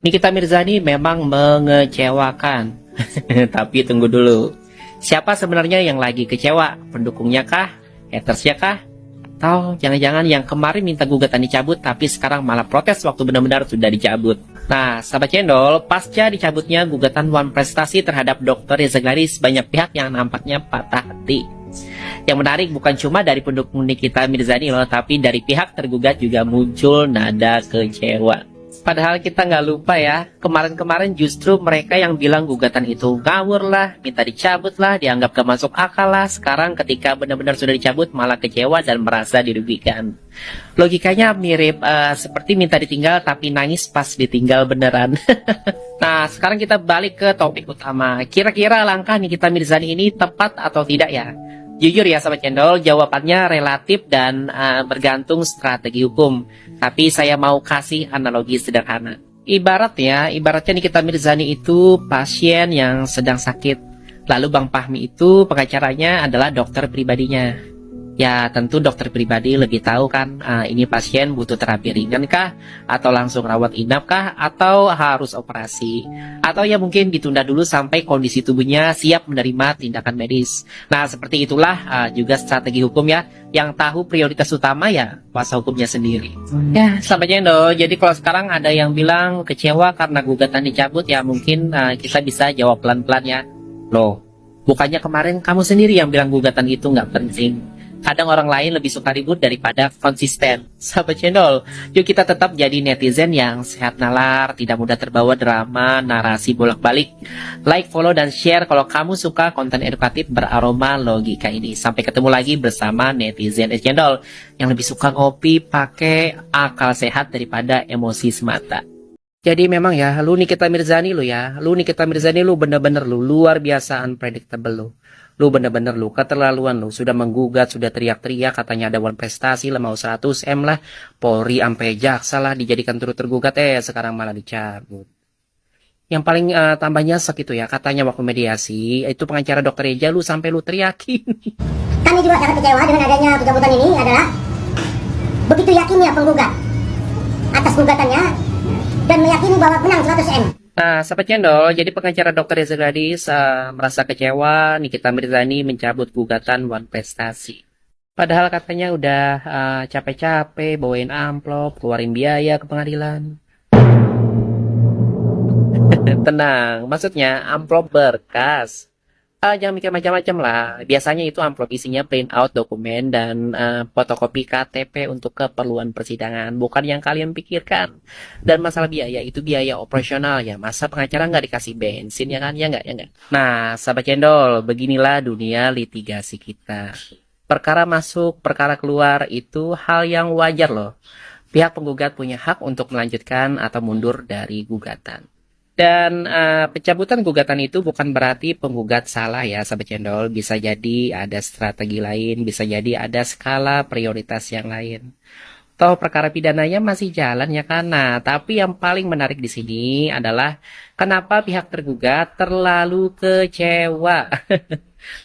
Nikita Mirzani memang mengecewakan. Tapi tunggu dulu. Siapa sebenarnya yang lagi kecewa? Pendukungnya kah? Hatersnya kah? Atau jangan-jangan yang kemarin minta gugatan dicabut tapi sekarang malah protes waktu benar-benar sudah dicabut. Nah, sahabat cendol, pasca dicabutnya gugatan One Prestasi terhadap Dr. Reza Gladys, banyak pihak yang nampaknya patah hati. Yang menarik bukan cuma dari pendukung Nikita Mirzani loh, tapi dari pihak tergugat juga muncul nada kecewa. Padahal kita nggak lupa ya, kemarin-kemarin justru mereka yang bilang gugatan itu ngawur lah, minta dicabut lah, dianggap gak masuk akal lah. Sekarang ketika benar-benar sudah dicabut malah kecewa dan merasa dirugikan. Logikanya mirip seperti minta ditinggal tapi nangis pas ditinggal beneran. Nah, sekarang kita balik ke topik utama. Kira-kira langkah Nikita Mirzani ini tepat atau tidak ya? Jujur ya sahabat cendol, jawabannya relatif dan bergantung strategi hukum. Tapi saya mau kasih analogi sederhana. Ibaratnya Nikita Mirzani itu pasien yang sedang sakit. Lalu Bang Fahmi itu pengacaranya adalah dokter pribadinya. Ya tentu dokter pribadi lebih tahu kan, ini pasien butuh terapi ringan kah? Atau langsung rawat inap kah? Atau harus operasi? Atau ya mungkin ditunda dulu sampai kondisi tubuhnya siap menerima tindakan medis. Nah seperti itulah juga strategi hukum ya. Yang tahu prioritas utama ya kuasa hukumnya sendiri. Ya sahabat cendol, jadi kalau sekarang ada yang bilang kecewa karena gugatan dicabut, ya mungkin kita bisa jawab pelan-pelan ya. Loh, bukannya kemarin kamu sendiri yang bilang gugatan itu nggak penting? Kadang orang lain lebih suka ribut daripada konsisten. Sahabat channel, yuk kita tetap jadi netizen yang sehat nalar, tidak mudah terbawa drama, narasi bolak-balik. Like, follow, dan share kalau kamu suka konten edukatif beraroma logika ini. Sampai ketemu lagi bersama netizen channel yang lebih suka ngopi pakai akal sehat daripada emosi semata. Jadi memang ya, lu Nikita Mirzani lu bener-bener lu luar biasa unpredictable lu. Lu bener-bener lu keterlaluan lu, sudah menggugat, sudah teriak-teriak katanya ada One Prestasi lah, mau 100M lah, Polri ampe jaksa lah dijadikan turut tergugat, sekarang malah dicabut. Yang paling tambah nyesek itu ya, katanya waktu mediasi itu pengacara Dokter Reza lu sampai lu teriakin. Kami juga sangat kecewa dengan adanya pencabutan ini adalah begitu yakinnya penggugat atas gugatannya dan meyakini bahwa menang 100M. Nah, sahabat cendol, jadi pengacara Dr. Reza Gladys merasa kecewa Nikita Mirzani mencabut gugatan One Prestasi. Padahal katanya udah capek-capek bawain amplop, keluarin biaya ke pengadilan. Tenang, maksudnya amplop berkas. Jangan mikir macam-macam lah. Biasanya itu amplop isinya print out dokumen dan fotokopi KTP untuk keperluan persidangan, bukan yang kalian pikirkan. Dan masalah biaya itu biaya operasional ya. Masa pengacara nggak dikasih bensin ya kan? Ya nggak. Nah, sahabat cendol, beginilah dunia litigasi kita. Perkara masuk, perkara keluar itu hal yang wajar loh. Pihak penggugat punya hak untuk melanjutkan atau mundur dari gugatan. Dan pencabutan gugatan itu bukan berarti penggugat salah ya sahabat cendol. Bisa jadi ada strategi lain, bisa jadi ada skala prioritas yang lain. Toh perkara pidananya masih jalan ya kan. Nah, tapi yang paling menarik di sini adalah kenapa pihak tergugat terlalu kecewa.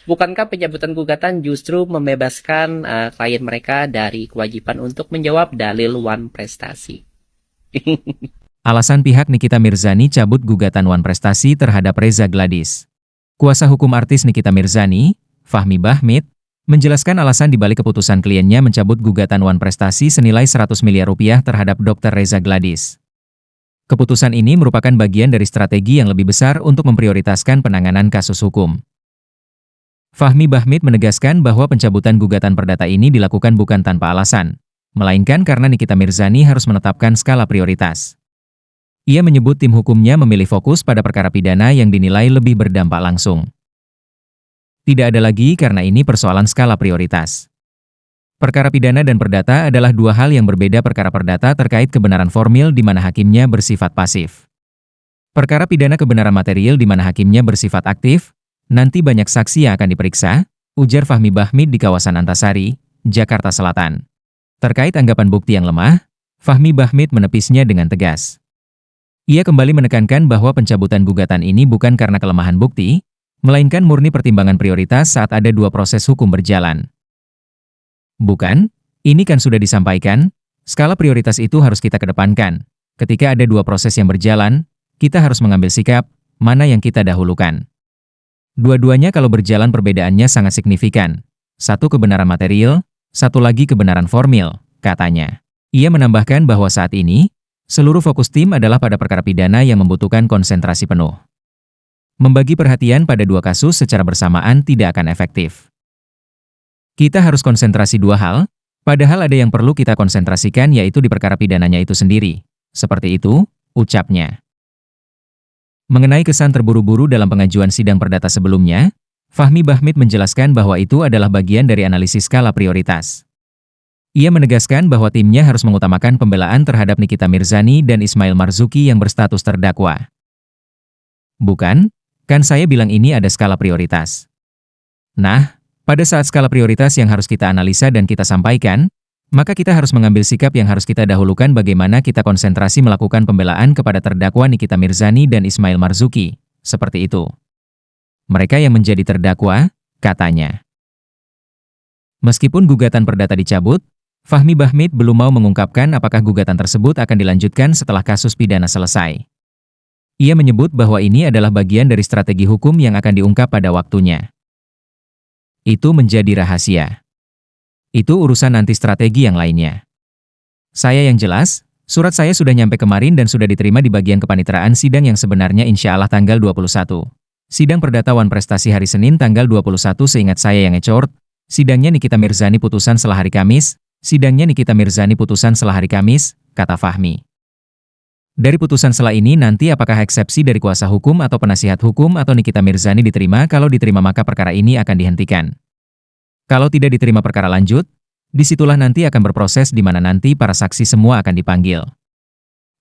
Bukankah pencabutan gugatan justru membebaskan klien mereka dari kewajiban untuk menjawab dalil One Prestasi? Alasan pihak Nikita Mirzani cabut gugatan One Prestasi terhadap Reza Gladys. Kuasa hukum artis Nikita Mirzani, Fahmi Bahmid, menjelaskan alasan dibalik keputusan kliennya mencabut gugatan One Prestasi senilai 100 miliar rupiah terhadap Dr. Reza Gladys. Keputusan ini merupakan bagian dari strategi yang lebih besar untuk memprioritaskan penanganan kasus hukum. Fahmi Bahmid menegaskan bahwa pencabutan gugatan perdata ini dilakukan bukan tanpa alasan, melainkan karena Nikita Mirzani harus menetapkan skala prioritas. Ia menyebut tim hukumnya memilih fokus pada perkara pidana yang dinilai lebih berdampak langsung. Tidak ada lagi karena ini persoalan skala prioritas. Perkara pidana dan perdata adalah dua hal yang berbeda. Perkara perdata terkait kebenaran formil di mana hakimnya bersifat pasif. Perkara pidana kebenaran material di mana hakimnya bersifat aktif. Nanti banyak saksi yang akan diperiksa, ujar Fahmi Bahmid di kawasan Antasari, Jakarta Selatan. Terkait anggapan bukti yang lemah, Fahmi Bahmid menepisnya dengan tegas. Ia kembali menekankan bahwa pencabutan gugatan ini bukan karena kelemahan bukti, melainkan murni pertimbangan prioritas saat ada dua proses hukum berjalan. Bukan, ini kan sudah disampaikan, skala prioritas itu harus kita kedepankan. Ketika ada dua proses yang berjalan, kita harus mengambil sikap, mana yang kita dahulukan. Dua-duanya kalau berjalan perbedaannya sangat signifikan. Satu kebenaran material, satu lagi kebenaran formil, katanya. Ia menambahkan bahwa saat ini, seluruh fokus tim adalah pada perkara pidana yang membutuhkan konsentrasi penuh. Membagi perhatian pada dua kasus secara bersamaan tidak akan efektif. Kita harus konsentrasi dua hal, padahal ada yang perlu kita konsentrasikan yaitu di perkara pidananya itu sendiri. Seperti itu, ucapnya. Mengenai kesan terburu-buru dalam pengajuan sidang perdata sebelumnya, Fahmi Bahmid menjelaskan bahwa itu adalah bagian dari analisis skala prioritas. Ia menegaskan bahwa timnya harus mengutamakan pembelaan terhadap Nikita Mirzani dan Ismail Marzuki yang berstatus terdakwa. Bukan, kan saya bilang ini ada skala prioritas. Nah, pada saat skala prioritas yang harus kita analisa dan kita sampaikan, maka kita harus mengambil sikap yang harus kita dahulukan bagaimana kita konsentrasi melakukan pembelaan kepada terdakwa Nikita Mirzani dan Ismail Marzuki. Seperti itu. Mereka yang menjadi terdakwa, katanya. Meskipun gugatan perdata dicabut, Fahmi Bahmid belum mau mengungkapkan apakah gugatan tersebut akan dilanjutkan setelah kasus pidana selesai. Ia menyebut bahwa ini adalah bagian dari strategi hukum yang akan diungkap pada waktunya. Itu menjadi rahasia. Itu urusan nanti strategi yang lainnya. Saya yang jelas, surat saya sudah nyampe kemarin dan sudah diterima di bagian kepanitraan sidang yang sebenarnya insya Allah tanggal 21. Sidang perdata Wan Prestasi hari Senin tanggal 21 seingat saya yang ngecort, sidangnya Nikita Mirzani putusan setelah hari Kamis, sidangnya Nikita Mirzani putusan setelah hari Kamis, kata Fahmi. Dari putusan setelah ini nanti apakah eksepsi dari kuasa hukum atau penasihat hukum atau Nikita Mirzani diterima, kalau diterima maka perkara ini akan dihentikan. Kalau tidak diterima perkara lanjut, disitulah nanti akan berproses di mana nanti para saksi semua akan dipanggil.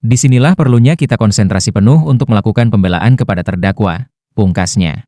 Disinilah perlunya kita konsentrasi penuh untuk melakukan pembelaan kepada terdakwa, pungkasnya.